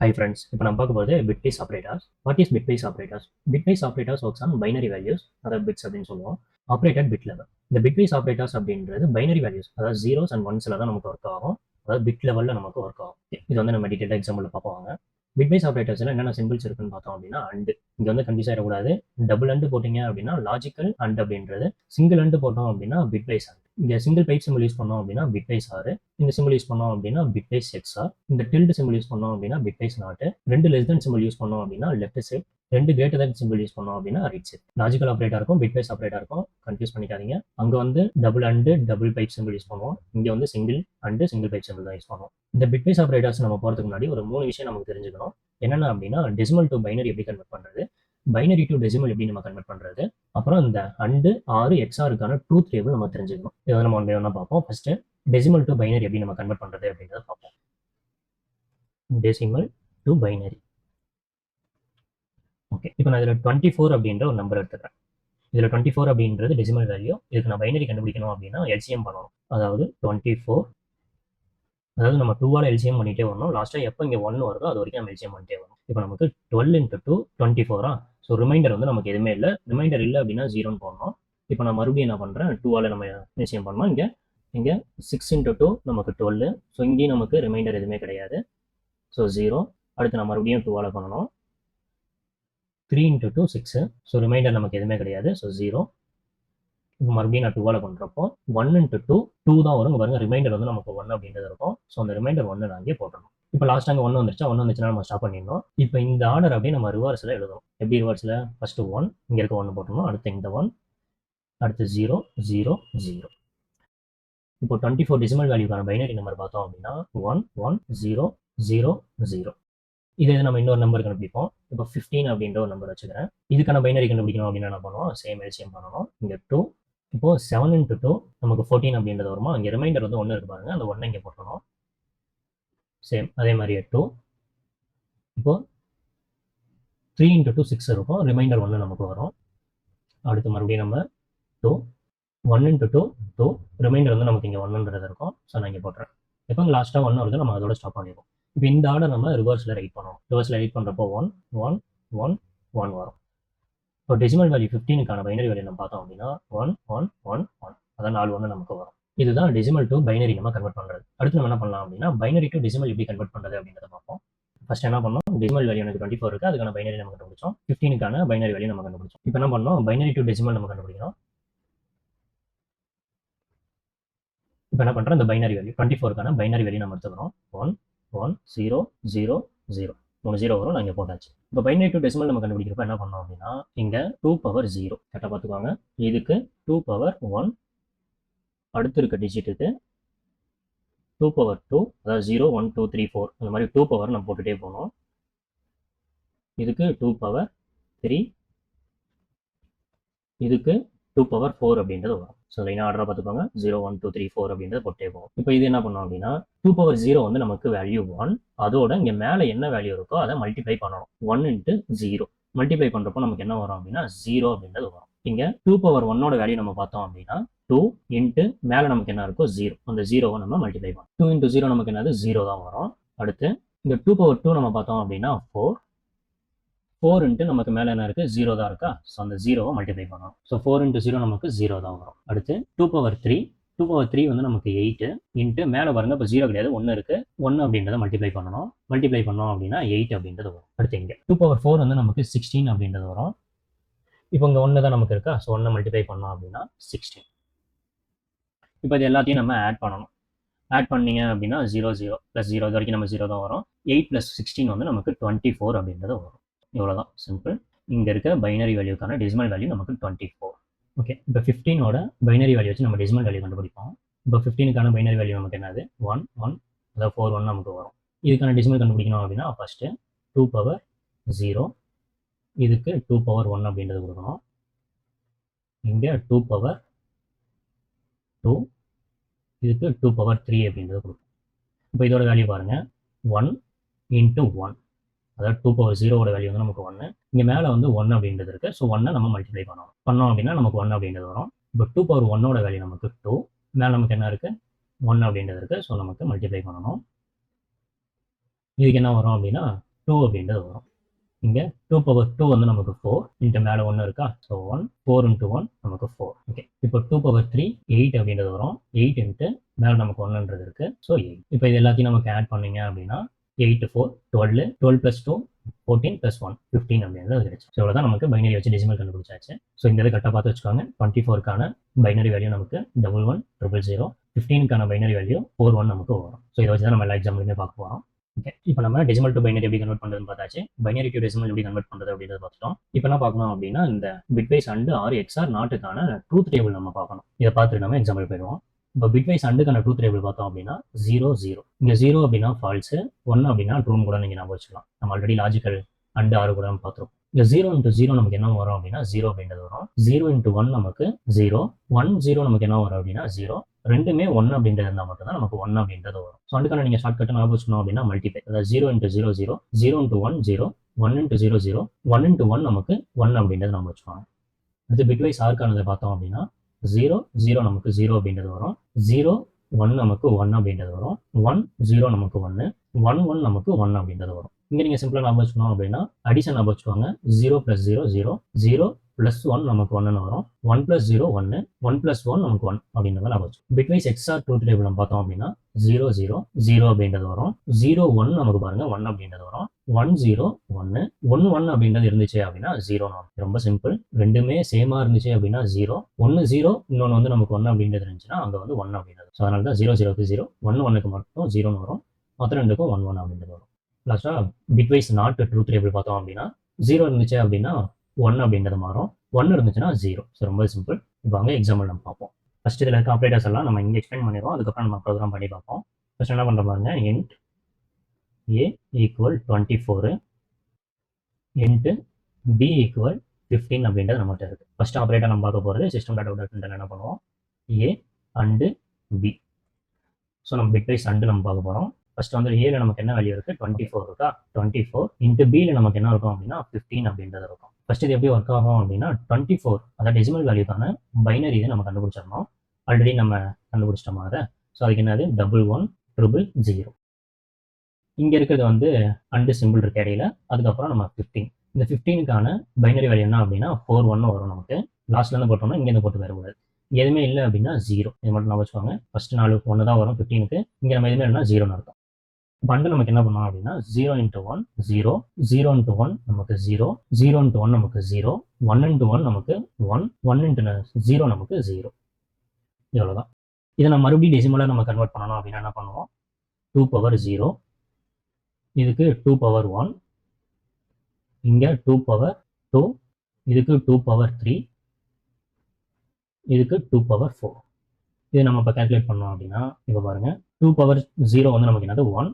Hi friends, இப்போ நம்ம பார்க்க போகிறது bitwise operators. What is bitwise operators? Bitwise operators works on binary values, அதாவது bits அப்படின்னு சொல்லுவோம். Operated bit level. இந்த bitwise operators அப்படின்றது binary values, அதாவது zeros and onesல தான் நமக்கு ஒர்க் ஆகும். அதாவது bit levelல நமக்கு ஒர்க் ஆகும். இது வந்து நம்ம டீட்டெயிலாக எக்ஸாம்பிள் பார்ப்போம். bitwise operators என்னென்ன சிம்பிள்ஸ் இருக்குன்னு பார்த்தோம் அப்படின்னா அண்ட் இங்கே வந்து கன்ஃபியூஸ் ஆகிடக்கூடாது. டபுள் அண்டு போட்டிங்க அப்படின்னா லாஜிக்கல் அண்ட் அப்படின்றது, சிங்கிள் அண்டு போட்டோம் அப்படின்னா bitwise அண்ட். இங்கே சிங்கிள் பைப் சிம்பிள் யூஸ் பண்ணோம் அப்படின்னா bitwise ஆறு, இந்த சிம்பிள் யூஸ் பண்ணோம் அப்படின்னா bitwise எக்ஸ்ஆர், இந்த டில்டு சிம்பிள் யூஸ் பண்ணோம் அப்படின்னா bitwise நாட்டு, ரெண்டு லெஸ் தென் சிம்பிள் யூஸ் பண்ணோம் அப்படின்னா லெஃப்ட் சைட், ரெண்டு கிரேட்டர் தென் சிம்பிள் யூஸ் பண்ணோம் அப்படின்னா ரைட் சைட். லாஜிக்கல் ஆப்ரேட்டா இருக்கும், bitwise ஆப்ரேட்டா இருக்கும், கன்ஃபியூஸ் பண்ணிக்காதீங்க. அங்கே வந்து double and double pipe simple use பண்ணுவோம், இங்கே வந்து single and single pipe simple தான் யூஸ் பண்ணுவோம். இந்த bitwise ஆப்ரேட்டர்ஸ் நம்ம போகிறதுக்கு முன்னாடி ஒரு 3 விஷயம் நமக்கு தெரிஞ்சுக்கணும். என்னென்ன அப்படின்னா டெசிமல் டு பைனரி எப்படி கன்வெர்ட் பண்ணுறது, பைனரி டு டெசிமல் எப்படி நம்ம கன்வெர்ட் பண்ணுறது, அப்புறம் இந்த அண்டு ஆறு எக்ஸ்ஆருக்கான ட்ரூத் டேபிள் நம்ம தெரிஞ்சுக்கணும். இதை நம்ம ஒன் பை ஒன்னா பார்ப்போம். ஃபர்ஸ்ட் டெசிமல் டு பைனரி எப்படி நம்ம கன்வெர்ட் பண்ணுறது அப்படின்றத பார்ப்போம். Decimal to binary. ஓகே, இப்போ நான் இதில் 24 அப்படின்ற ஒரு நம்பர் எடுத்துக்கிறேன். இதில் 24 அப்படின்றது டெசிமல் வேல்யூ. இதுக்கு நான் பைனரி கண்டுபிடிக்கணும் அப்படின்னா எல்சிஎம் பண்ணணும். அதாவது 24, அதாவது நம்ம 2ஆல் எல்சிஎம் பண்ணிட்டே வரணும். லாஸ்ட்டாக எப்போ இங்கே 1 வருதோ அது வரைக்கும் நம்ம எல்சிஎம் பண்ணிட்டே வரணும். இப்போ நமக்கு 12 × 2 24. ஸோ ரிமைண்டர் வந்து நமக்கு எதுவுமே இல்லை. ரிமைண்டர் இல்லை அப்படின்னா 0ன்னு போடணும். இப்போ நான் மறுபடியும் என்ன பண்ணுறேன், 2ஆல் நம்ம எல்சிஎம் பண்ணணும். இங்கே 6 × 2 நமக்கு 12. ஸோ இங்கேயும் நமக்கு ரிமைண்டர் எதுவுமே கிடையாது. ஸோ 0. அடுத்து நான் மறுபடியும் 2ஆல் பண்ணணும். 3 × 2 6. ஸோ ரிமைண்டர் நமக்கு எதுவுமே கிடையாது. ஸோ 0. இப்போ மறுபடியும் நான் 2ஆல் பண்ணுறப்போ 1 × 2 2 தான் வரும். பாருங்க, ரிமைண்டர் வந்து நமக்கு 1 அப்படின்றது இருக்கும். ஸோ அந்த ரிமைண்டர் 1 நான் அங்கே போட்டுறணும். இப்போ லாஸ்ட் அங்கே 1 வந்துருச்சா, 1 வந்துச்சுன்னா நம்ம ஸ்டாப் பண்ணிடணும். இப்போ இந்த ஆர்டர் அப்படியே நம்ம ரிவர்ஸில் எழுதணும். எப்படி ரிவர்ஸில்? ஃபர்ஸ்ட் 1, இங்கே இருக்க 1 போட்டணும். அடுத்து இந்த 1, அடுத்து 0 0 0. இப்போ 24 டெசிமல் வேல்யூக்கான பைனரி நம்பர் பார்த்தோம் அப்படின்னா 1 1 0 0 0. இதே நம்ம இன்னொரு நம்பர் கண்டுபிடிப்போம். இப்போ 15 அப்படின்ற ஒரு நம்பர் வச்சுக்கிறேன். இதுக்கான பைனரி கண்டுபிடிக்கணும் அப்படின்னா என்ன பண்ணுவோம், சேம் எல்சிஎம் பண்ணணும். இங்கே 2. இப்போ 7 × 2 நமக்கு 14 அப்படின்றது வருமா. இங்கே ரிமைண்டர் வந்து 1 இருக்கு பாருங்க, அந்த 1 இங்கே போட்டணும். சேம் அதே மாதிரியே 2. இப்போ 3 × 2 6 இருக்கும், ரிமைண்டர் 1 நமக்கு வரும். அடுத்து மறுபடியும் நம்ம 2 1 × 2 2, ரிமைண்டர் வந்து நமக்கு இங்கே 1ன்றது இருக்கும். ஸோ நான் இங்கே போட்டுறேன். இப்போ லாஸ்ட்டாக 1 வருது, நம்ம அதோட ஸ்டாப் பண்ணிடுவோம். இப்போ இந்த ஆர்டர் நம்ம ரிவர்ஸில் ரைட் பண்ணணும். ரிவர்ஸில் ரைட் பண்ணுறப்போ 1 1 1 1 வரும். இப்போ டெசிமல் வேல்யூ 15க்கான பைனரி வேல்யூ நம்ம பார்த்தோம் அப்படின்னா 1 1 1 1, அதான் 4 1 நமக்கு வரும். இதுதான் டெசிமல் டு பைனரி நம்ம கன்வெர்ட் பண்ணுறது. அடுத்து நம்ம என்ன பண்ணலாம் அப்படின்னா பைனரி டு டெசிமல் எப்படி கன்வெர்ட் பண்ணுறது அப்படின்றத பார்ப்போம். ஃபர்ஸ்ட் என்ன பண்ணோம், டெசிமல் வேல்யூ எனக்கு 24 இருக்குது, அதுக்கான பைனரி நம்ம கண்டுபிடிச்சோம். 15க்கான பைனரி வேல்யூ நம்ம கண்டுபிடிச்சோம். இப்போ என்ன பண்ணோம், பைனரி டு டெசிமல் நம்ம கண்டுபிடிக்கணும். இப்போ என்ன பண்ணுறோம், இந்த பைனரி வேல்யூ 24க்கான பைனரி வேல்யூ நம்ம எடுத்துக்கிறோம். 1 1 0 0 0, 3 0 வரும், நான் இங்கே போட்டாச்சு. இப்போ பைனரி டு டெசிமல் நம்ம கண்டுபிடிக்கிறப்ப என்ன பண்ணோம் அப்படின்னா இங்கே 2^0 கரெக்டாக பார்த்துக்கோங்க. இதுக்கு 2^1, அடுத்து இருக்க டிஜிட்டுக்கு 2^2, அதாவது 0 1 2 3 4 அந்த மாதிரி 2 பவர் நம்ம போட்டுகிட்டே போகணும். இதுக்கு 2^3, இதுக்கு 2^4 அப்படின்றது வரும். ஸோ லைனாக ஆர்டராக பார்த்துக்கோங்க. 0 1 2 3 4 அப்படின்றது போட்டே போகும். இப்போ இது என்ன பண்ணோம் அப்படின்னா 2^0 வந்து நமக்கு வேல்யூ 1, அதோட இங்கே மேலே என்ன வேல்யூ இருக்கோ அதை மல்டிப்ளை பண்ணணும். 1 × 0 மல்டிப்ளை பண்ணுறப்போ நமக்கு என்ன வரும் அப்படின்னா 0 அப்படின்றது வரும். இங்கே 2^1ஓட வேல்யூ நம்ம பார்த்தோம் அப்படின்னா 2 × மேலே நமக்கு என்ன இருக்கோ 0, அந்த 0வை நம்ம மல்டிப்ளை பண்ணோம். 2 × 0 நமக்கு என்னது 0 தான் வரும். அடுத்து இந்த 2^2 நம்ம பார்த்தோம் அப்படின்னா 4 4 × நமக்கு மேலே என்ன இருக்குது 0 தான் இருக்கா. ஸோ அந்த 0வை மல்டிப்ளை பண்ணணும். ஸோ 4 × 0 நமக்கு 0 தான் வரும். அடுத்து 2^3 வந்து நமக்கு 8 × மேலே பாருங்க, இப்போ 0 கிடையாது, 1 இருக்குது, 1 அப்படின்றத மல்டிப்ளை பண்ணணும். மல்டிப்ளை பண்ணோம் அப்படின்னா 8 அப்படின்றது வரும். அடுத்து இங்கே 2^4 வந்து நமக்கு 16 அப்படின்றது வரும். இப்போ இங்கே 1 தான் நமக்கு இருக்கா. ஸோ 1 மல்டிப்ளை பண்ணோம் அப்படின்னா 16. இப்போ இது எல்லாத்தையும் நம்ம ஆட் பண்ணணும். ஆட் பண்ணீங்க அப்படின்னா 0 0 + 0, இது வரைக்கும் நம்ம 0 தான் வரும். 8 + 16 வந்து நமக்கு 24 அப்படின்றது வரும். இவ்வளோதான், சிம்பிள். இங்கே இருக்க பைனரி வேல்யூக்கான டெசிமல் வேல்யூ நமக்கு 24. ஓகே, இப்போ 15ஓட பைனரி வேல்யூ வச்சு நம்ம டெசிமல் வேல்யூ கண்டுபிடிப்போம். இப்போ 15க்கான பைனரி வேல்யூ நமக்கு என்னது 1 1, அதாவது 4 1 நமக்கு வரும். இதுக்கான டெசிமல் கண்டுபிடிக்கணும் அப்படின்னா ஃபர்ஸ்ட்டு 2^0, இதுக்கு 2^1 அப்படின்றது கொடுக்கணும். இங்கே 2^2, இதுக்கு 2^3 அப்படின்றது கொடுக்கும். இப்போ இதோட வேல்யூ பாருங்கள், 1 × 1, அதாவது 2^0ஓட வேல்யூ வந்து நமக்கு 1. இங்கே மேலே வந்து 1 அப்படின்றது இருக்குது. ஸோ 1 நம்ம மல்டிப்ளை பண்ணோம் அப்படின்னா நமக்கு 1 அப்படின்றது வரும். இப்போ 2^1ஓட வேல்யூ நமக்கு 2, மேலே நமக்கு என்ன இருக்குது 1 அப்படின்றது இருக்குது. ஸோ நமக்கு மல்டிப்ளை பண்ணணும். இதுக்கு என்ன வரும் அப்படின்னா 2 அப்படின்றது வரும். இங்கே 2/2 வந்து நமக்கு 4 இன்ட்டு மேலே 1 இருக்கா, ஸோ 1 4 இன்ட்டு 1 நமக்கு 4. ஓகே, இப்போ 2/3 8 அப்படின்றது வரும். 8 இன்ட்டு மேலே நமக்கு 1ன்றது இருக்குது, ஸோ 8. இப்போ இது எல்லாத்தையும் நமக்கு ஆட் பண்ணீங்க அப்படின்னா 8 4 12 12 + 2 14 + 1 15 அப்படின்றது கிடைச்சு. ஸோ இவ்வளோ தான் நமக்கு பைனரி வச்சு டெசிமல் கண்டுபிடிச்சாச்சு. ஸோ இந்த இதை கரெக்டாக பார்த்து வச்சுக்கோங்க. 24க்கான பைனரி வேல்யூ நமக்கு 111000, 15க்கான பைனரி வேல்யூ 41 நமக்கு வரும். ஸோ இதை வச்சு தான் நம்ம எல்லா எக்ஸாம்பிளுமே பார்க்க போகிறோம். ஓகே, இப்போ நம்ம டெசிமல் டு பைனரி எப்படி கன்வெர்ட் பண்ணுறதுன்னு பார்த்தாச்சு. பைனரி டு டெசிமல் எப்படி கன்வெர்ட் பண்ணுறது அப்படின்றத பார்த்துட்டோம். இப்போ என்ன பார்க்கணும் அப்படின்னா இந்த பிட்வைஸ் அண்ட் ஆர் எக்ஸ்ஆர் நாட்டுக்கான ட்ரூத் டேபிள் நம்ம பார்க்கணும். இதை பார்த்துட்டு நம்ம எக்ஸாம்பிள் போயிடுவோம். இப்போ பிட்வைஸ் அண்டுக்கான ட்ரூத் டேபிள் பார்த்தோம் அப்படின்னா 0 0. இங்கே 0 அப்படின்னா ஃபால்ஸு, 1 அப்படின்னா ட்ரூன்னு கூட நீங்கள் ஞாபகம் வச்சுக்கலாம். நம்ம ஆல்ரெடி லாஜிக்கல் அண்டு ஆறு கூட நம்ம பார்த்துருக்கோம். இங்கே 0 இன்ட்டு 0 நமக்கு என்ன வரும் அப்படின்னா 0 அப்படின்றது வரும். 0 இன்ட்டு 1 நமக்கு 0, 1 0 நமக்கு என்ன வரும் அப்படின்னா 0. ரெண்டுமே 1 அப்படின்றது இருந்தால் மட்டும்தான் நமக்கு 1 அப்படின்றது வரும். ஸோ அதுக்கான நீங்கள் ஷார்ட்கட்டை ஞாபகம் வச்சுக்கணும் அப்படின்னா மல்டிப்ளை, அதாவது 0 இன்ட்டு 0 0, 0 இன்ட்டு 1 0, 1 இன்ட்டு 0 0, 1 இன்ட்டு 1 நமக்கு 1 அப்படின்றது நம்ம வச்சுக்கோங்க. அது பிட்வைஸ் ஆர்க்கானதை பார்த்தோம் அப்படின்னா 0 0 நமக்கு 0 அப்படின்றது வரும். 0 1 நமக்கு 1 அப்படின்றது வரும். 1 0 நமக்கு 1, 1 1 நமக்கு 1 அப்படின்றது வரும். இங்கே நீங்கள் சிம்பிளாக ஞாபகம் வச்சுக்கணும் அப்படின்னா அடிஷன் ஞாபகம் வச்சுக்கோங்க. 0 + 0 0, 0 + 1 நமக்கு 1ன்னு வரும். 1 + 0 1, 1 + 1 நமக்கு 1 அப்படின்றத ஞாபகம் வச்சுக்கோங்க. பிட்வைஸ் எக்ஸ்ஆர் ட்ரூத் டேபிள் நம்ம பார்த்தோம் அப்படின்னா 0 0 0 அப்படின்றது வரும். 0 1 நமக்கு பாருங்க 1 அப்படின்றது வரும். 1 0 1, 1 1 அப்படின்றது இருந்துச்சு அப்படின்னா 0 வரும். ரொம்ப சிம்பிள். ரெண்டுமே சேமா இருந்துச்சு அப்படின்னா 0, 1 0, இன்னொன்று வந்து நமக்கு 1 அப்படின்றது இருந்துச்சுன்னா அங்கே வந்து 1 அப்படின்றது. ஸோ அதனால தான் 0 0க்கு 0, 1 1க்கு மட்டும் 0ன்னு வரும். மற்ற ரெண்டுக்கும் 1 1 அப்படின்றது வரும். லாஸ்ட்டாக பிட்வைஸ் நாட் ட்ரூத் டேபிள் பார்த்தோம் அப்படின்னா 0 இருந்துச்சு அப்படின்னா 1 அப்படின்றது மாறும், 1 இருந்துச்சுன்னா 0. ஸோ ரொம்ப சிம்பிள். இப்போ அங்கே எக்ஸாம்பிள் நம்ம பார்ப்போம். ஃபர்ஸ்ட் இதில் இருக்க ஆப்ரேட்டர்ஸ் எல்லாம் நம்ம இங்கே எக்ஸ்பிளைன் பண்ணிடுவோம். அதுக்கப்புறம் நம்ம ப்ரோக்ராம் பண்ணி பார்ப்போம். ஃபர்ஸ்ட் என்ன பண்ணுற பாருங்க, int a = 24, int b = 15 அப்படின்றது நம்மகிட்ட இருக்குது. ஃபர்ஸ்ட் ஆப்ரேட்டர் நம்ம பார்க்க போகிறது system.out.println என்ன பண்ணுவோம், a and b. ஸோ நம்ம பிட்வைஸ் அண்டு நம்ம பார்க்க போகிறோம். ஃபர்ஸ்ட் வந்து ஏல நமக்கு என்ன வேல்யூ இருக்குது, 24 இருக்கா, 24 இன்ட்டு பியில் நமக்கு என்ன இருக்கும் அப்படின்னா 15 அப்படின்றது இருக்கும். ஃபர்ஸ்ட் இது எப்படி ஒர்க் ஆகும் அப்படின்னா 24, அதாவது டெசிமல் வேல்யூக்கான பைனரி இதை நம்ம கண்டுபிடிச்சிடணும். ஆல்ரெடி நம்ம கண்டுபிடிச்சிட்டோம் அதை. ஸோ அதுக்கு என்னது 1100. இங்கே இருக்கிறது வந்து அண்டு சிம்பிள் இருக்கு இடையில. அதுக்கப்புறம் நம்ம 15, இந்த 15க்கான பைனரி வேல்யூ என்ன அப்படின்னா 41 வரும் நமக்கு. லாஸ்ட்லேருந்து போட்டோம்னா இங்கேருந்து போட்டு வரக்கூடாது. எதுவுமே இல்லை அப்படின்னா 0. இது மட்டும் நான் வச்சுக்கோங்க. ஃபர்ஸ்ட் 4 1 தான் வரும் 15க்கு. இங்கே நம்ம எதுவுமே இல்லைன்னா 0ன்னு அர்த்தம். இப்போ அண்டு நமக்கு என்ன பண்ணோம் அப்படின்னா 0 இன்ட்டு 1 0, 0 இன்ட்டு 1 நமக்கு 0, 0 இன்ட்டு 1 நமக்கு 0, 1 இன்ட்டு 1 நமக்கு 1, 1 இன்ட்டு 0 நமக்கு 0. இவ்வளோதான். இதை நம்ம மறுபடியும் டெசிமலாக நம்ம கன்வெர்ட் பண்ணணும் அப்படின்னா என்ன பண்ணுவோம், 2/0, இதுக்கு 2/1, இங்கே 2/2, இதுக்கு 2/3, இதுக்கு 2/4. இது நம்ம இப்போ கால்குலேட் பண்ணோம் அப்படின்னா இப்போ பாருங்க 2/0 வந்து நமக்கு என்னது 1,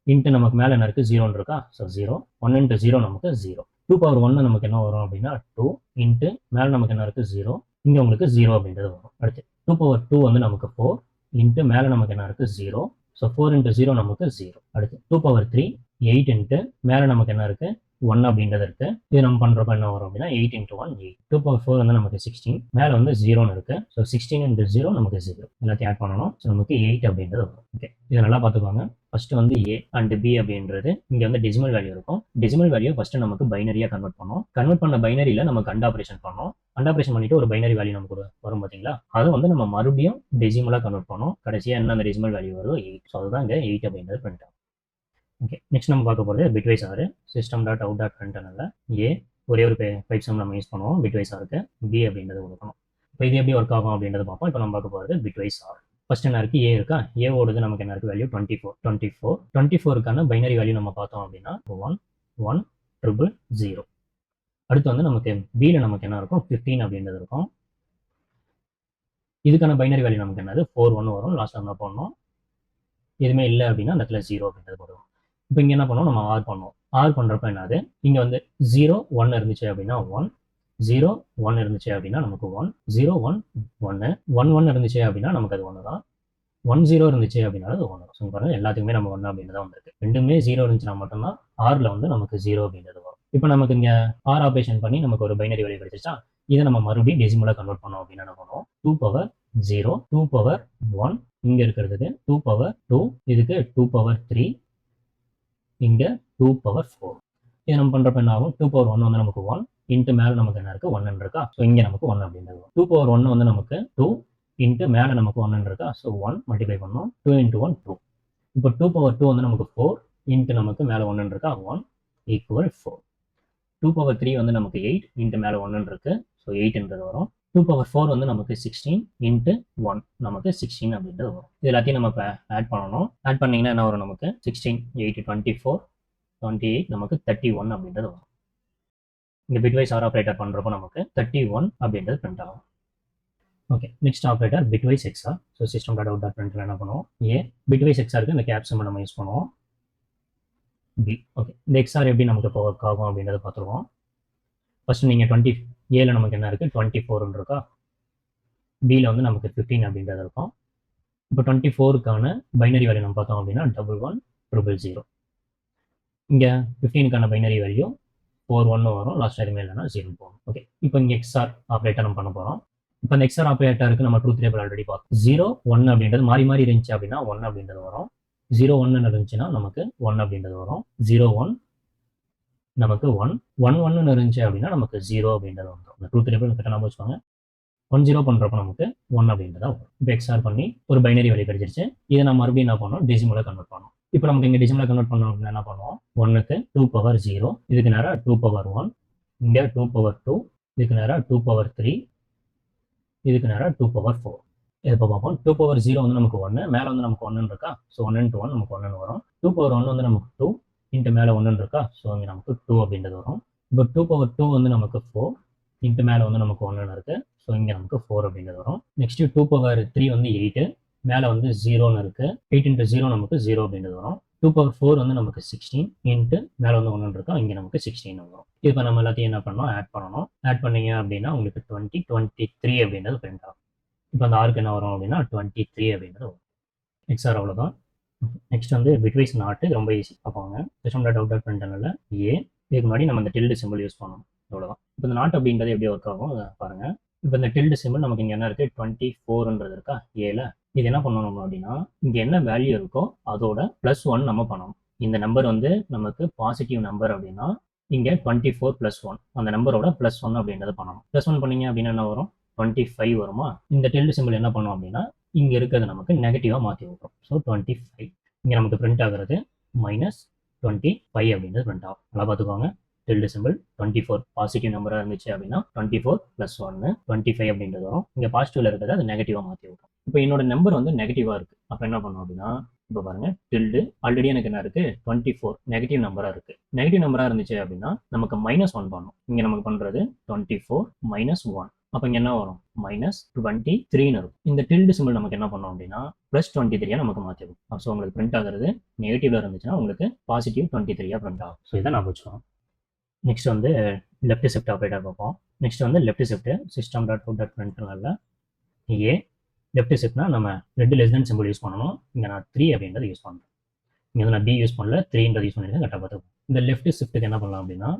இன்ட்டு நமக்கு மேலே என்ன இருக்குது 0ன்னு இருக்கா, ஸோ 0, 1 இன்ட்டு 0 நமக்கு 0. 2/1 நமக்கு என்ன வரும் அப்படின்னா 2, இன்ட்டு மேலே நமக்கு என்ன இருக்குது 0, இங்கே உங்களுக்கு 0 அப்படின்றது வரும். அடுத்து 2/2 வந்து நமக்கு 4, இன்ட்டு மேலே நமக்கு என்ன இருக்குது 0, ஸோ 4 இன்ட்டு 0 நமக்கு 0. அடுத்து 2/3 8 இன்ட்டு மேலே நமக்கு என்ன இருக்குது 1 அப்படின்றது இருக்கு. இது நம்ம பண்ணுறப்ப என்ன வரும் அப்படின்னா 8 இன்ட்டு 1 8. 2/4 வந்து நமக்கு 16, மேலே வந்து 0ன்னு இருக்கு. ஸோ 16 இன்ட்டு 0 நமக்கு 0. எல்லாத்தையும் ஆட் பண்ணணும். ஸோ நமக்கு 8 அப்படின்றது வரும். ஓகே, இதை நல்லா பார்த்துக்கோங்க. ஃபர்ஸ்ட் வந்து a அண்ட் b அப்படின்றது இங்கே வந்து டெசிமல் வேல்யூ இருக்கும். டெசிமல் வேல்யூ ஃபர்ஸ்ட் நமக்கு பைனரியாக கன்வெர்ட் பண்ணோம். கன்வெர்ட் பண்ண பைனரியில் நமக்கு அண்ட் ஆப்ரேஷன் பண்ணோம். அண்ட் ஆப்ரேஷன் பண்ணிட்டு ஒரு பைனரி வேல்யூ நமக்கு வரும் பார்த்தீங்களா, அதை வந்து நம்ம மறுபடியும் டெசிமலாக கன்வெர்ட் பண்ணோம். கடைசியாக என்ன அந்த டெசிமல் வேல்யூ வருதோ 8. ஸோ அதுதான் இங்கே 8 அப்படின்றது பண்ணிட்டோம். ஓகே, நெக்ஸ்ட் நம்ம பார்க்க போகிறது பிட்வைஸ் ஆர். system.out.printlnல ஏ ஒரே ஒரு பைப் சம் நம்ம யூஸ் பண்ணுவோம். பிட்வைஸ் ஆருக்கு பி அப்படின்றது கொடுக்கணும். இப்போ இது எப்படி ஒர்க் ஆகும் அப்படின்றது பார்ப்போம். இப்போ நம்ம பார்க்க போகிறது பிட்வைஸ் ஆர். ஃபர்ஸ்ட் என்ன இருக்குது, ஏ இருக்கா, ஏவோடது நமக்கு என்ன இருக்குது வேல்யூ 24. 24க்கான பைனரி வேல்யூ நம்ம பார்த்தோம் அப்படின்னா 1 1 000. அடுத்து வந்து நமக்கு பியில் நமக்கு என்ன இருக்கும் 15 அப்படின்றது இருக்கும். இதுக்கான பைனரி வேல்யூ நமக்கு என்னது 41 வரும். லாஸ்ட் நம்ம போடணும். எதுவுமே இல்லை அப்படின்னா அந்த இடத்துல 0 அப்படின்றது போடுவோம். இப்போ இங்கே என்ன பண்ணுவோம், நம்ம ஆர் பண்ணுவோம். ஆர் பண்ணுறப்ப என்னது, இங்கே வந்து 0 1 இருந்துச்சு அப்படின்னா 1, 0 1 இருந்துச்சு அப்படின்னா நமக்கு 1, 0 1 1, 1 1 இருந்துச்சு அப்படின்னா நமக்கு அது 1 தான். 1 0 இருந்துச்சு அப்படின்னா அது 1 தான். ஸோ பாருங்க எல்லாத்துக்குமே நம்ம 1 அப்படின்னு தான் வந்திருக்கு. ரெண்டுமே 0 இருந்துச்சுன்னா மட்டும்தான் ஆரில் வந்து நமக்கு 0 அப்படின்றது வரும். இப்போ நமக்கு இங்கே ஆர் ஆப்ரேஷன் பண்ணி நமக்கு ஒரு பைனரி வேல்யூ கிடைச்சிச்சா, இதை நம்ம மறுபடியும் டெசிமலாக கன்வெர்ட் பண்ணோம் அப்படின்னு என்ன பண்ணுவோம், 2/0, 2/1, இங்கே இருக்கிறதுக்கு 2/2, இதுக்கு 2/3, இங்கே 2 பவர் 4. இது நம்ம பண்ணுறப்ப என்ன ஆகும்? 2 பவர் 1 வந்து நமக்கு 1 இன்ட்டு மேலே நமக்கு என்ன இருக்குது 1 இருக்கா. ஸோ இங்கே நமக்கு 1 அப்படின்றது வரும். 2 பவர் 1 வந்து நமக்கு 2 இன்ட்டு மேலே நமக்கு 1 இருக்கா. ஸோ 1 மல்டிப்ளை பண்ணோம். 2 இன்ட்டு 1 2. இப்போ 2 பவர் 2 வந்து நமக்கு 4 இன்ட்டு நமக்கு மேலே 1 இருக்கா. 1 ஈக்குவல் 4. 2 பவர் 3 வந்து நமக்கு 8 இன்ட்டு மேலே 1 இருக்குது. ஸோ 8ன்றது வரும். 2 பவர் 4 வந்து நமக்கு 16 இன்ட்டு 1 நமக்கு 16 அப்படின்றது வரும். இது எல்லாத்தையும் நம்ம இப்போ ஆட் பண்ணணும். ஆட் பண்ணிங்கன்னா என்ன வரும்? நமக்கு 16 8 24 28 நமக்கு 31 அப்படின்றது வரும். இந்த பிட்வைஸ் ஆர் ஆப்ரேட்டர் பண்ணுறப்போ நமக்கு 31 அப்படின்றது பிரிண்ட் ஆகும். Okay, next operator bitwise XOR. So system dot out dot பிரிண்ட்ல என்ன பண்ணுவோம்? ஏ பிட்வைஸ் எக்ஸாருக்கு இந்த கேப் சிம்பல் நம்ம யூஸ் பண்ணுவோம். பி. ஓகே, இந்த எக்ஸார் எப்படி நமக்கு இப்போ ஒர்க் ஆகும் அப்படின்றத பார்த்துருவோம். ஃபர்ஸ்ட் நீங்கள் 20 ஏல நமக்கு என்ன இருக்குது? 24 இருக்கா. பியில் வந்து நமக்கு 15 அப்படின்றது இருக்கும். இப்போ 24க்கான பைனரி வேல்யூ நம்ம பார்த்தோம் அப்படின்னா 11 000. இங்கே 15க்கான பைனரி வேல்யூ 41 வரும். லாஸ்ட் எதுவுமே இல்லைன்னா 0 போகும். ஓகே, இப்போ இங்கே எக்ஸ்ஆர் ஆப்ரேட்டர் நம்ம பண்ண போகிறோம். இப்போ இந்த எக்ஸ்ஆர் ஆப்ரேட்டருக்கு நம்ம ட்ரூத் டேபிள் ஆல்ரெடி பார்த்தோம். 0 1 அப்படின்றது மாறி மாறி இருந்துச்சு அப்படின்னா 1 அப்படின்றது வரும். 0 1 இருந்துச்சுன்னா நமக்கு 1 அப்படின்றது வரும். 0 1 நமக்கு 1 1 1 இருந்துச்சு அப்படின்னா நமக்கு 0 அப்படின்றது வந்துடும். இந்த ட்ரூத் டேபிள் கிட்ட நம்ம வச்சுக்கோங்க. 1 0 பண்ணுறப்ப நமக்கு 1 அப்படின்றத வரும். இப்போ எக்ஸ்ஆர் பண்ணி ஒரு பைனரி வேல்யூ கிடைச்சிருச்சு. இதை நம்ம மறுபடியும் என்ன பண்ணோம்? டெசிமலை கன்வெர்ட் பண்ணோம். இப்போ நமக்கு இங்கே டெசிமலை கன்வெர்ட் பண்ணோம் அப்படின்னா என்ன பண்ணுவோம்? 1க்கு 2 பவர் 0, இதுக்கு நேராக 2 பவர் 1, இங்கே 2 பவர் 2, இதுக்கு நேராக 2 பவர் 3, இதுக்கு நேராக 2 பவர் 4. இது இப்போ பார்ப்போம். 2 பவர் 0 வந்து நமக்கு 1, மேலே வந்து நமக்கு 1 இருக்கா. ஸோ 1 இன்ட்டு 1 நமக்கு 1 வரும். 2 பவர் 1 வந்து நமக்கு 2 இன்ட்டு மேலே 1 இருக்கா. ஸோ இங்கே நமக்கு 2 அப்படின்றது வரும். இப்போ 2 பவர் 2 வந்து நமக்கு 4 இன்ட்டு மேலே வந்து நமக்கு 1 இருக்குது. ஸோ இங்கே நமக்கு 4 அப்படின்றது வரும். நெக்ஸ்ட்டு 2 பவர் 3 வந்து 8, மேலே வந்து 0ன்னு இருக்குது. 8 இன்ட்டு 0 நமக்கு 0 அப்படின்றது வரும். 2 பவர் 4 வந்து நமக்கு 16 இன்ட்டு மேலே வந்து 1 இருக்கா. இங்கே நமக்கு 16 வரும். இப்போ நம்ம எல்லாத்தையும் என்ன பண்ணணும்? ஆட் பண்ணணும். ஆட் பண்ணீங்க அப்படின்னா உங்களுக்கு 20 23 அப்படின்றது பிரிண்ட் ஆகும். இப்போ அந்த ஆருக்கு என்ன வரும் அப்படின்னா 23 அப்படின்றது வரும். எக்ஸ்ஆர் அவ்வளோதான். நெக்ஸ்ட் வந்து பிட்வைஸ் நாட்டு ரொம்ப ஈஸி பார்ப்பாங்க. சிஸ்டம் டாட் அவுட் டாட் பிரிண்டர்ல ஏ இதுக்கு முன்னாடி நம்ம இந்த டில்டு சிம்பிள் யூஸ் பண்ணணும். அவ்வளோதான். இப்போ இந்த நாட் அப்படின்றது எப்படி ஒர்க் ஆகும் பாருங்க. இப்போ இந்த டில்டு சிம்பிள் நமக்கு இங்கே என்ன இருக்குது? 24ன்றது இருக்கா ஏல. இது என்ன பண்ணணும் அப்படின்னா இங்கே என்ன வேல்யூ இருக்கோ அதோட +1 நம்ம பண்ணணும். இந்த நம்பர் வந்து நமக்கு பாசிட்டிவ் நம்பர் அப்படின்னா இங்கே 24 +1 அந்த நம்பரோட +1 அப்படின்றத பண்ணணும். +1 பண்ணீங்க அப்படின்னா என்ன வரும்? 25 வருமா. இந்த டில்டு சிம்பிள் என்ன பண்ணும் அப்படின்னா இங்கே இருக்கிறது நமக்கு நெகட்டிவாக மாற்றி விட்டுரும். ஸோ 25 இங்கே நமக்கு பிரிண்ட் ஆகுறது -25 அப்படின்றது பிரிண்ட் ஆகும். நல்லா பார்த்துக்கோங்க. டில்டு சிம்பிள் 24 பாசிட்டிவ் நம்பராக இருந்துச்சு அப்படின்னா 24 +1 25 அப்படின்றது வரும். இங்கே பாசிட்டிவ்ல இருக்கிறது அது நெகட்டிவாக மாற்றி விட்டுரும். இப்போ என்னோட நம்பர் வந்து நெகட்டிவாக இருக்குது. அப்போ என்ன பண்ணும் அப்படின்னா இப்போ பாருங்க டில்டு ஆல்ரெடி எனக்கு என்ன இருக்குது? 24 நெகட்டிவ் நம்பராக இருக்குது. நெகட்டிவ் நம்பராக இருந்துச்சு அப்படின்னா நமக்கு -1 பண்ணணும். இங்கே நமக்கு பண்ணுறது 24 -1. அப்போ இங்கே என்ன வரும்? -23ன்னு இருக்கும். இந்த டில்டு சிம்பிள் நமக்கு என்ன பண்ணோம் அப்படின்னா +23 நமக்கு மாற்றி இருக்கும். ஸோ உங்களுக்கு பிரிண்ட் ஆகிறது நெகட்டிவ்ல இருந்துச்சுன்னா உங்களுக்கு பாசிட்டிவ் 23 பிரிண்ட் ஆகும். ஸோ இதை நான் வச்சுக்கோம். நெக்ஸ்ட் வந்து லெஃப்ட் ஷிஃப்ட் ஆப்ரேட்டர் பார்ப்போம். நெக்ஸ்ட் வந்து left shift system dot out dot பிரிண்டர்ல ஏ லெஃப்ட் ஷிஃப்ட்னா நம்ம ரெண்டு லெஸ் தென் சிம்பிள் யூஸ் பண்ணணும். இங்கே நான் 3 அப்படின்றது யூஸ் பண்ணுறேன். இங்கே வந்து நான் பி யூஸ் பண்ணல 3ன்றது யூஸ் பண்ணியிருக்கேன். கரெக்டாக பார்த்துக்கோங்க. இந்த லெஃப்ட் ஷிஃப்ட்டுக்கு என்ன பண்ணலாம் அப்படின்னா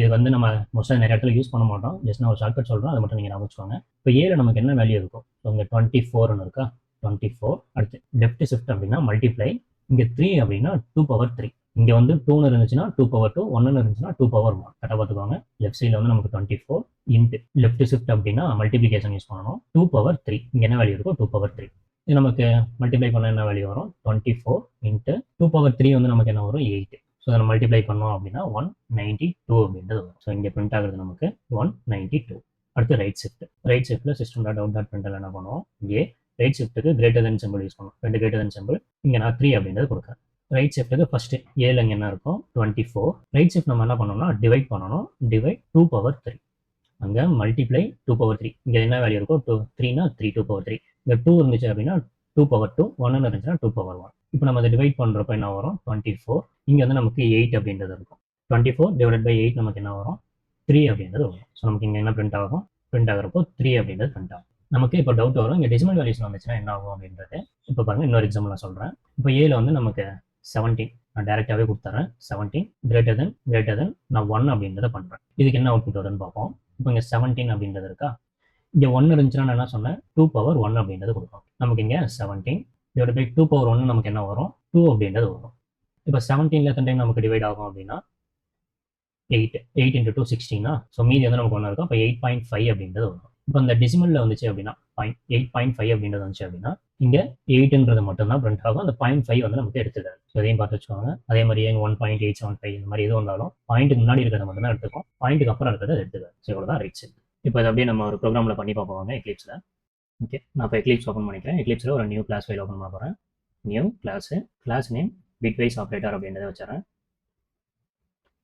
இது வந்து நம்ம மோஸ்ட்டாக நிறைய இடத்துல யூஸ் பண்ண மாட்டோம். ஜஸ்ட் நான் ஒரு ஷார்ட்கட் சொல்கிறேன், அதை மட்டும் நீங்கள் ஞாபகம் வச்சுக்கோங்க. இப்போ ஏல நமக்கு என்ன வேல்யூ இருக்கும்? ஸோ இங்கே 24ன்னு இருக்கா. 24 அடுத்து லெஃப்ட் ஷிஃப்ட் அப்படின்னா மல்டிப்ளை. இங்கே 3 அப்படின்னா 2 பவர் 3. இங்கே வந்து 2ன்னு இருந்துச்சுன்னா 2 பவர் 2, 1ன்னு இருந்துச்சுன்னா 2 பவர் 1. கரெக்டாக பார்த்துக்கோங்க. லெஃப்ட் சைடில் வந்து நமக்கு 24 இன்ட்டு லெஃப்ட் ஷிஃப்ட் அப்படின்னா மல்டிப்ளிகேஷன் யூஸ் பண்ணணும். 2 பவர் 3 இங்கே என்ன வேல்யூ இருக்கும்? 2 பவர் 3. இது நமக்கு மல்டிப்ளை பண்ண என்ன வேல்யூ வரும்? 24 இன்ட்டு 2 பவர் 3 வந்து நமக்கு என்ன வரும்? 8. ஸோ அதை மல்டிப்ளை பண்ணோம் அப்படின்னா 192 அப்படின்றது வரும். ஸோ இங்கே பிரிண்ட் ஆகுறது நமக்கு 192. அடுத்து ரைட் ஷிஃப்ட். ரைட் ஷிஃப்ட்டில் system dot out dot println என்ன பண்ணுவோம்? ஏ ரைட் ஷிஃப்ட்டுக்கு கிரேட்டர் தென் சிம்பிள் யூஸ் பண்ணுவோம். 2 கிரேட்டர் தென் சிம்பிள். இங்கே நான் 3 அப்படின்றது கொடுக்குறேன். ரைட் ஷிஃப்ட்டுக்கு ஃபஸ்ட்டு ஏல இங்கே என்ன இருக்கும்? 24. ரைட் ஷிஃப்ட் நம்ம என்ன பண்ணணும்னா டிவைட் பண்ணணும். Divide 2 power 3. அங்கே மல்டிப்ளை 2 பவர் 3. இங்கே என்ன வேல்யூ இருக்கும்? 3னா 3 2 பவர் 3. இங்கே 2 இருந்துச்சு அப்படின்னா 2 பவர் 2, 1 இருந்துச்சுன்னா 2 பவர் 1. இப்போ நம்ம அதை டிவைட் பண்ணுறப்ப என்ன வரும்? 24. இங்கே வந்து நமக்கு 8 அப்படின்றது இருக்கும். 24 டிவைட் பை 8 நமக்கு என்ன வரும்? 3 அப்படின்றது வரும். ஸோ நமக்கு இங்கே என்ன பிரிண்ட் ஆகும்? பிரிண்ட் ஆகிறப்போ 3 அப்படின்றது பிரிண்ட் ஆகும். நமக்கு இப்போ டவுட் வரும், இங்கே டெசிமல் வேல்யூஸ் வந்துச்சுன்னா என்ன ஆகும் அப்படின்றது. இப்போ பாருங்கள், இன்னொரு எக்ஸாம்பிள் நான் சொல்கிறேன். இப்போ ஏல வந்து நமக்கு 17 நான் டேரெக்டாகவே கொடுத்துறேன். 17 கிரேட்டர் தென் நான் 1 அப்படின்றத பண்ணுறேன். இதுக்கு என்ன அவுட்புட் வருதுன்னு பார்ப்போம். இப்போ இங்கே 17 அப்படின்றது இருக்கா. இங்கே 1 இருந்துச்சுன்னா நான் என்ன சொன்னேன்? 2 பவர் 1 அப்படின்றது கொடுக்கும். நமக்கு இங்கே 17 டிவைட் பை 2 பவர் 1 நமக்கு என்ன வரும்? 2 அப்படின்றது வரும். இப்போ 17ல எத்தனை டைம் நமக்கு டிவைட் ஆகும் அப்படின்னா 8 8 இன்ட்டு 2 16 ஸோ மீதி வந்து நமக்கு ஒன்று இருக்கும். அப்போ 8.5 அப்படின்றது வரும். இப்போ இந்த டெசிமலில் வந்துச்சு அப்படின்னா 8.5 அப்படின்றது வந்துச்சு அப்படின்னா இங்கே 8ன்றது மட்டும்தான் பிரிண்ட் ஆகும். அந்த 0.5 வந்து நமக்கு எடுத்துக்காது. ஸோ இதையும் பார்த்து வச்சுக்கோங்க. அதே மாதிரி எங்கள் 1.875 இந்த மாதிரி எது வந்தாலும் பாயிண்ட்டுக்கு முன்னாடி இருக்கிறத மட்டும் தான் எடுத்துக்கும். பாயிண்ட்டுக்கு அப்புறம் இருக்கிறத எடுத்துக்காது. ஸோ இவ்வளோ தான் ரைட்ஸ். இப்போ இதை அப்படியே நம்ம ஒரு ப்ரோக்ராமில் பண்ணி பார்ப்போம் எக்லிப்ஸில். ஓகே, நான் இப்போ எக்லிப்ஸ் ஓப்பன் பண்ணிக்கிறேன். எக்லிப்ஸில் ஒரு நியூ கிளாஸ் ஃபைல் ஓப்பன் பண்ண போகிறேன். New class name bitwise operator அப்படின்றத வச்சுறேன்.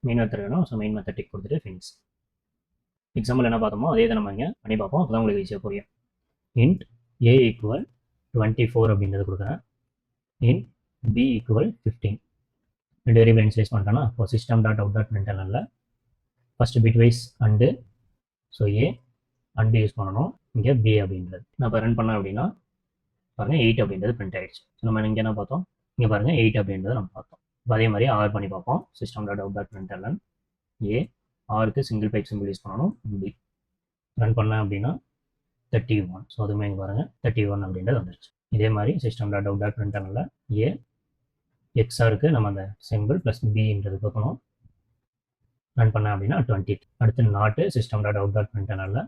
மெயின் மெத்தட் வேணும். ஸோ மெயின் மெத்தட் டிக் கொடுத்துட்டு ஃபினிஷ். எக்ஸாம்பிள் என்ன பார்த்தோமோ அதே தான் நம்ம இங்கே பண்ணி பார்ப்போம். அப்போ தான் உங்களுக்கு ஈஸியாக புரியும். இன்ட் a ஈக்குவல் 24 அப்படின்றது கொடுக்குறேன். Int b equal 15. ரெண்டு வேரியபிள் இனிஷியலைஸ் பண்ணிட்டேன்னா இப்போ சிஸ்டம் டாட் அவுட் டாட் பிரிண்டர்ல first bitwise and so a and use பண்ணணும். இங்கே b அப்படின்றது நான் இப்போ ரன் பண்ணேன் அப்படின்னா பாருங்கள் 8 அப்படின்றது பிரிண்ட் ஆகிடுச்சு. ஸோ நம்ம இங்கே என்ன பார்த்தோம், இங்கே பாருங்கள் 8 அப்படின்றத நம்ம பார்த்தோம். இப்போ அதே மாதிரி ஆர் பண்ணி பார்ப்போம். சிஸ்டம் டாட் அவுட் டாட் பிரிண்டர்ல ஏ ஆருக்கு சிங்கிள் பைப் சிம்பிள் யூஸ் பண்ணணும். பி ரன் பண்ணேன் அப்படின்னா 31. ஸோ அதுவுமே இங்கே பாருங்கள் 31 அப்படின்றது வந்துருச்சு. இதே மாதிரி சிஸ்டம் டாட் அவுட் டாட் பிரிண்டர்ல ஏ எக்ஸ்ஆருக்கு நம்ம அந்த சிம்பிள் ப்ளஸ் பின்றது கொடுக்கணும். ரன் பண்ணேன் அப்படின்னா 20. அடுத்து நாட்டு சிஸ்டம் டாட் அவுட் டாட் பிரிண்டர்ல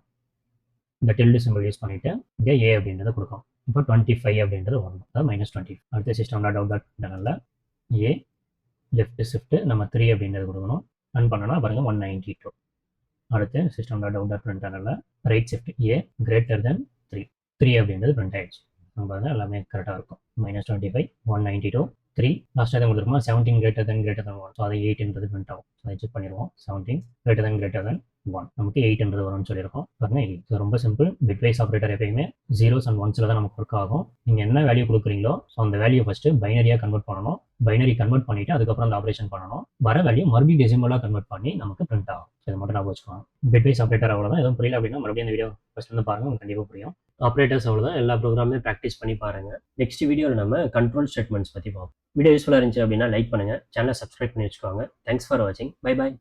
இந்த டில்டு சிம்பிள் யூஸ் பண்ணிவிட்டு இங்கே ஏ அப்படின்றத கொடுக்கும். இப்போ 25 அப்படின்றது வரணும். அதாவது -20. அடுத்து சிஸ்டம் டாட் அவுட் டாட் பிரிண்டர்ல ஏ லெஃப்ட் ஷிஃப்ட் நம்ம 3 அப்படின்றது கொடுக்கணும். ரன் பண்ணோன்னா பாருங்கள் 192. அடுத்து சிஸ்டம் டாட் அவுட் டாட் பிரிண்டர்ல right shift A greater than 3 அப்படின்றது பிரிண்ட் ஆயிடுச்சு. நம்ம பாருங்கள் எல்லாமே கரெக்டாக இருக்கும். -25 192 3 லாஸ்ட்டாக தான் கொடுத்துருக்கோம். 17 கிரேட்டர் தென் 1. ஸோ அது 8ன்றது பிரிண்ட் ஆகும். ஸோ அதை செக் பண்ணிடுவோம். 17 கிரேட்டர் தென் 1 நமக்கு 8ன்றது வரும்னு சொல்லியிருக்கோம். பாருங்கள் 8. ஸோ ரொம்ப சிம்பிள். பிட்வைஸ் ஆப்ரேட்டர் எப்பயுமே 0s and 1s தான் நமக்கு ஒர்க் ஆகும். நீங்கள் என்ன வேல்யூ கொடுக்குறீங்களோ ஸோ அந்த வேல்யூ ஃபஸ்ட்டு பைனரியாக கன்வெர்ட் பண்ணணும். பைனரி கன்வெர்ட் பண்ணிவிட்டு அதுக்கப்புறம் அந்த ஆப்ரேஷன் பண்ணணும். வர வேல்யூ மறுபடியும் டெசிமலாக கன்வெர்ட் பண்ணி நமக்கு பிரிண்ட் ஆகும். இதை மட்டும் நான் வச்சுக்கோங்க. பிட்வைஸ் ஆப்ரேட்டர் அவ்வளோதான். எதுவும் புரியல அப்படின்னா மறுபடியும் இந்த வீடியோ ஃபஸ்ட் வந்து பாருங்கள், உங்களுக்கு கண்டிப்பாக புரியும். ஆப்ரேட்டர்ஸ் அவ்வளோதான். எல்லா ப்ரோக்ராமே ப்ராக்டிஸ் பண்ணி பாருங்கள். நெக்ஸ்ட் வீடியோவில் நம்ம கண்ட்ரோல் ஸ்டேட்மெண்ட்ஸ் பற்றி பார்ப்போம். வீடியோ யூஸ்ஃபுல்லாக இருந்துச்சு அப்படின்னா லைக் பண்ணுங்கள், சேனலை சப்ஸ்கிரைப் பண்ணி வச்சுக்கோங்க. தேங்க்ஸ் ஃபார் வாட்சிங். Bye bye.